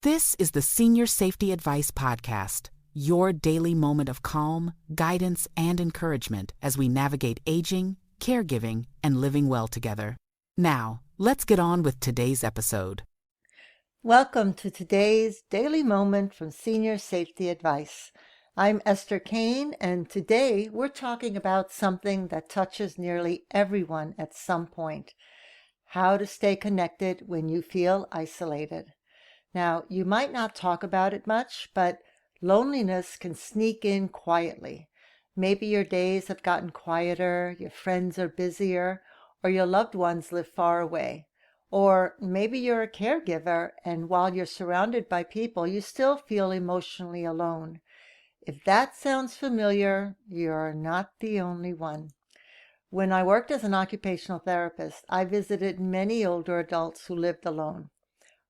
This is the Senior Safety Advice Podcast, your daily moment of calm, guidance, and encouragement as we navigate aging, caregiving, and living well together. Now, let's get on with today's episode. Welcome to today's Daily Moment from Senior Safety Advice. I'm Esther Kane, and today we're talking about something that touches nearly everyone at some point: how to stay connected when you feel isolated. Now, you might not talk about it much, but loneliness can sneak in quietly. Maybe your days have gotten quieter, your friends are busier, or your loved ones live far away. Or maybe you're a caregiver, and while you're surrounded by people, you still feel emotionally alone. If that sounds familiar, you're not the only one. When I worked as an occupational therapist, I visited many older adults who lived alone.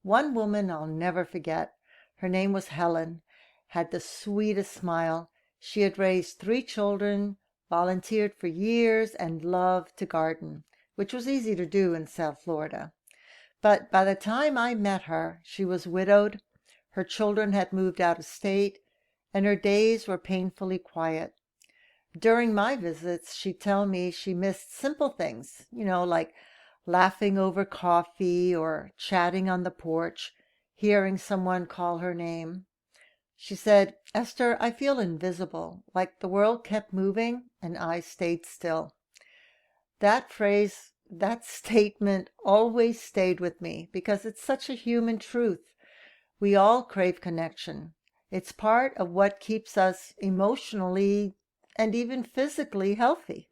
One woman I'll never forget, her name was Helen, had the sweetest smile. She had raised 3 children, volunteered for years, and loved to garden, which was easy to do in South Florida. But by the time I met her, she was widowed, her children had moved out of state, and her days were painfully quiet. During my visits, she'd tell me she missed simple things, like laughing over coffee or chatting on the porch, hearing someone call her name. She said, "Esther, I feel invisible, like the world kept moving and I stayed still." That phrase, that statement always stayed with me because it's such a human truth. We all crave connection. It's part of what keeps us emotionally and even physically healthy.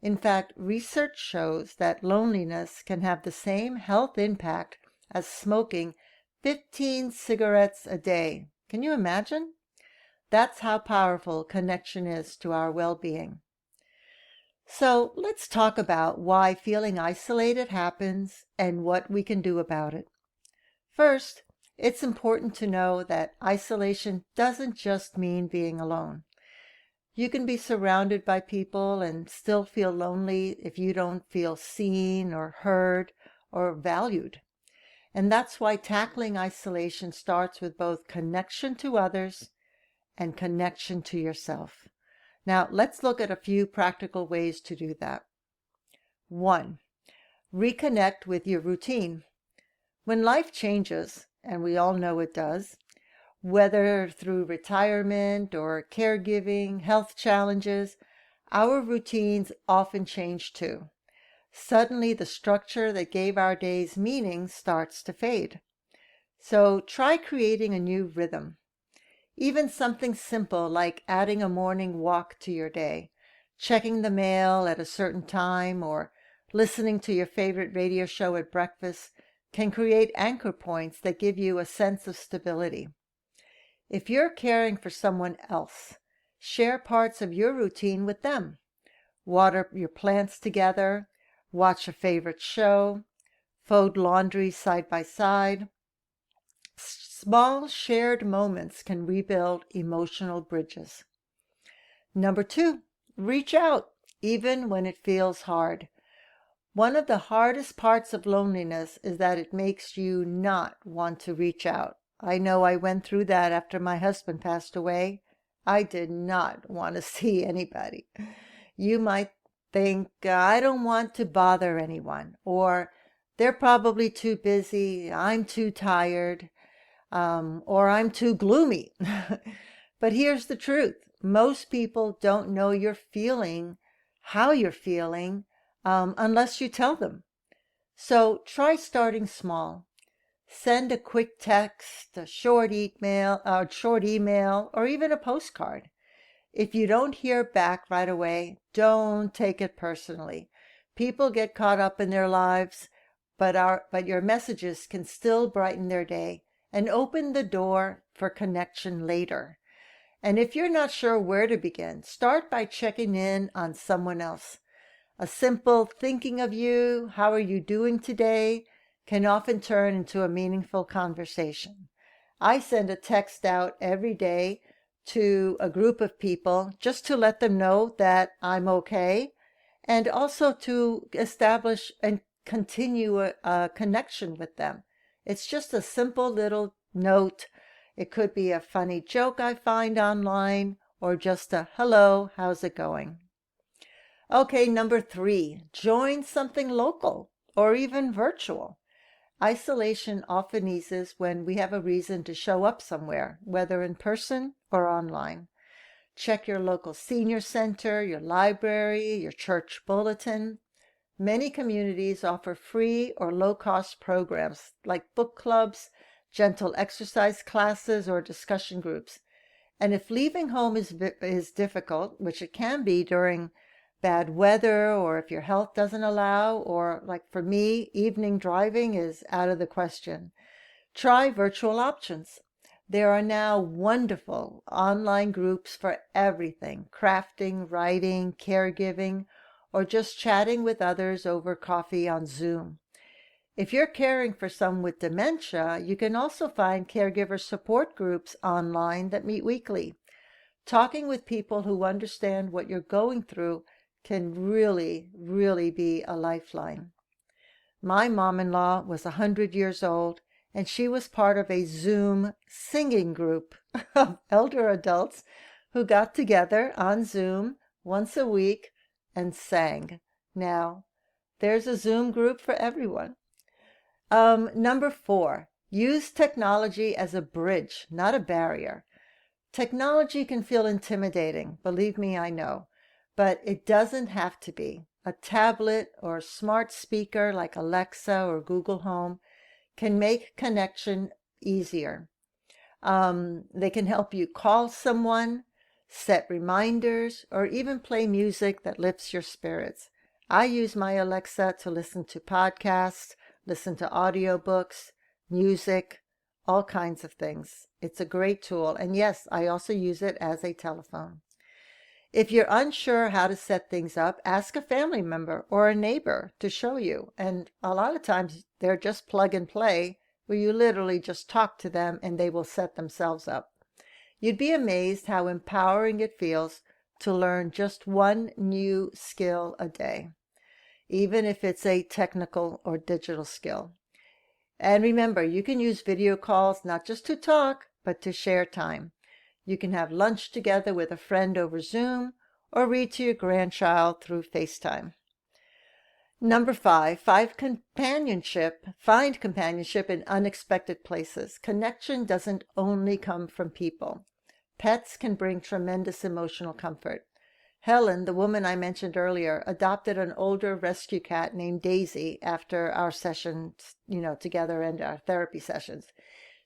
In fact, research shows that loneliness can have the same health impact as smoking 15 cigarettes a day. Can you imagine? That's how powerful connection is to our well-being. So let's talk about why feeling isolated happens and what we can do about it. First, it's important to know that isolation doesn't just mean being alone. You can be surrounded by people and still feel lonely if you don't feel seen or heard or valued. And that's why tackling isolation starts with both connection to others and connection to yourself. Now, let's look at a few practical ways to do that. 1. Reconnect with your routine. When life changes, and we all know it does, whether through retirement or caregiving, health challenges, our routines often change too. Suddenly, the structure that gave our days meaning starts to fade. So try creating a new rhythm. Even something simple like adding a morning walk to your day, checking the mail at a certain time, or listening to your favorite radio show at breakfast can create anchor points that give you a sense of stability. If you're caring for someone else, share parts of your routine with them. Water your plants together, watch a favorite show, fold laundry side by side. Small shared moments can rebuild emotional bridges. Number 2, reach out, even when it feels hard. One of the hardest parts of loneliness is that it makes you not want to reach out. I know I went through that after my husband passed away. I did not want to see anybody. You might think, I don't want to bother anyone, or they're probably too busy, I'm too tired, or I'm too gloomy. But here's the truth. Most people don't know you're feeling how you're feeling unless you tell them. So try starting small. Send a quick text, a short email, or even a postcard. If you don't hear back right away, don't take it personally. People get caught up in their lives, but your messages can still brighten their day and open the door for connection later. And if you're not sure where to begin, start by checking in on someone else. A simple thinking of you, how are you doing today, can often turn into a meaningful conversation. I send a text out every day to a group of people just to let them know that I'm okay, and also to establish and continue a connection with them. It's just a simple little note. It could be a funny joke I find online or just a hello, how's it going? Okay, number 3, join something local or even virtual. Isolation often eases when we have a reason to show up somewhere, whether in person or online. Check your local senior center, your library, your church bulletin. Many communities offer free or low-cost programs like book clubs, gentle exercise classes, or discussion groups. And if leaving home is difficult, which it can be during bad weather or if your health doesn't allow, or like for me, evening driving is out of the question, try virtual options. There are now wonderful online groups for everything: crafting, writing, caregiving, or just chatting with others over coffee on Zoom. If you're caring for someone with dementia, you can also find caregiver support groups online that meet weekly. Talking with people who understand what you're going through can really, really be a lifeline. My mom-in-law was 100 years old, and she was part of a Zoom singing group of elder adults who got together on Zoom once a week and sang. Now, there's a Zoom group for everyone. Number 4, use technology as a bridge, not a barrier. Technology can feel intimidating, believe me, I know, but it doesn't have to be. A tablet or a smart speaker like Alexa or Google Home can make connection easier. They can help you call someone, set reminders, or even play music that lifts your spirits. I use my Alexa to listen to podcasts, listen to audiobooks, music, all kinds of things. It's a great tool. And yes, I also use it as a telephone. If you're unsure how to set things up, ask a family member or a neighbor to show you. And a lot of times they're just plug and play, where you literally just talk to them and they will set themselves up. You'd be amazed how empowering it feels to learn just one new skill a day, even if it's a technical or digital skill. And remember, you can use video calls not just to talk, but to share time. You can have lunch together with a friend over Zoom or read to your grandchild through FaceTime. Number 5, find companionship in unexpected places. Connection doesn't only come from people. Pets can bring tremendous emotional comfort. Helen, the woman I mentioned earlier, adopted an older rescue cat named Daisy after our sessions, together and our therapy sessions.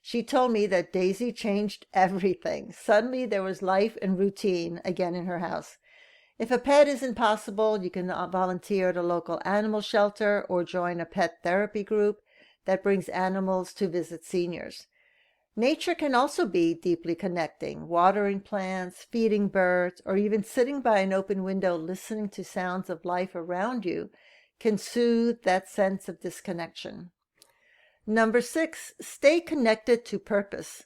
She told me that Daisy changed everything. Suddenly there was life and routine again in her house. If a pet isn't possible, you can volunteer at a local animal shelter or join a pet therapy group that brings animals to visit seniors. Nature can also be deeply connecting. Watering plants, feeding birds, or even sitting by an open window listening to sounds of life around you can soothe that sense of disconnection. Number 6, stay connected to purpose.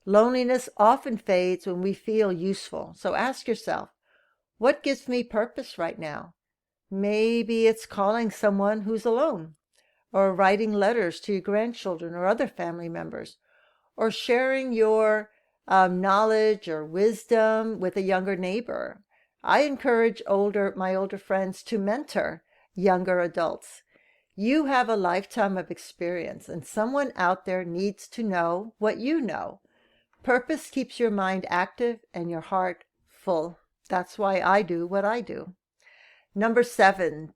Loneliness often fades when we feel useful. So ask yourself, what gives me purpose right now? Maybe it's calling someone who's alone, or writing letters to your grandchildren or other family members, or sharing your knowledge or wisdom with a younger neighbor. I encourage my older friends to mentor younger adults. You have a lifetime of experience, and someone out there needs to know what you know. Purpose keeps your mind active and your heart full. That's why I do what I do. Number 7,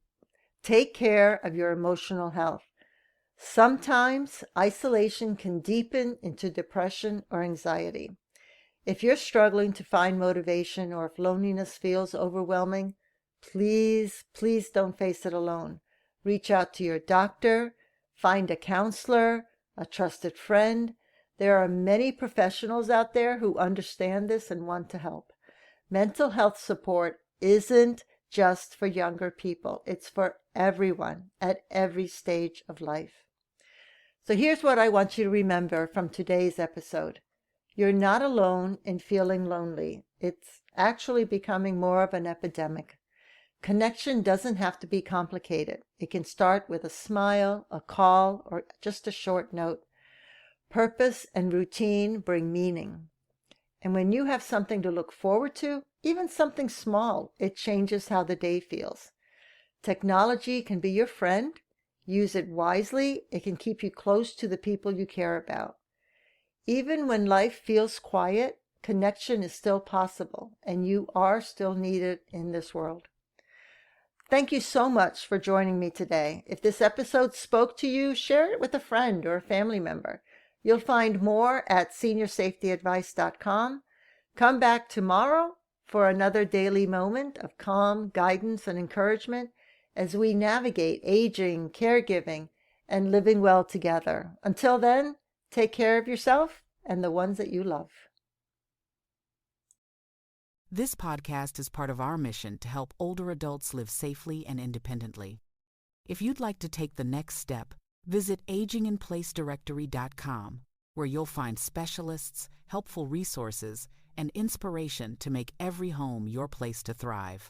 take care of your emotional health. Sometimes isolation can deepen into depression or anxiety. If you're struggling to find motivation or if loneliness feels overwhelming, please don't face it alone. Reach out to your doctor, find a counselor, a trusted friend. There are many professionals out there who understand this and want to help. Mental health support isn't just for younger people. It's for everyone at every stage of life. So here's what I want you to remember from today's episode. You're not alone in feeling lonely. It's actually becoming more of an epidemic. Connection doesn't have to be complicated. It can start with a smile, a call, or just a short note. Purpose and routine bring meaning. And when you have something to look forward to, even something small, it changes how the day feels. Technology can be your friend. Use it wisely. It can keep you close to the people you care about. Even when life feels quiet, connection is still possible, and you are still needed in this world. Thank you so much for joining me today. If this episode spoke to you, share it with a friend or a family member. You'll find more at seniorsafetyadvice.com. Come back tomorrow for another daily moment of calm, guidance, and encouragement as we navigate aging, caregiving, and living well together. Until then, take care of yourself and the ones that you love. This podcast is part of our mission to help older adults live safely and independently. If you'd like to take the next step, visit aginginplacedirectory.com, where you'll find specialists, helpful resources, and inspiration to make every home your place to thrive.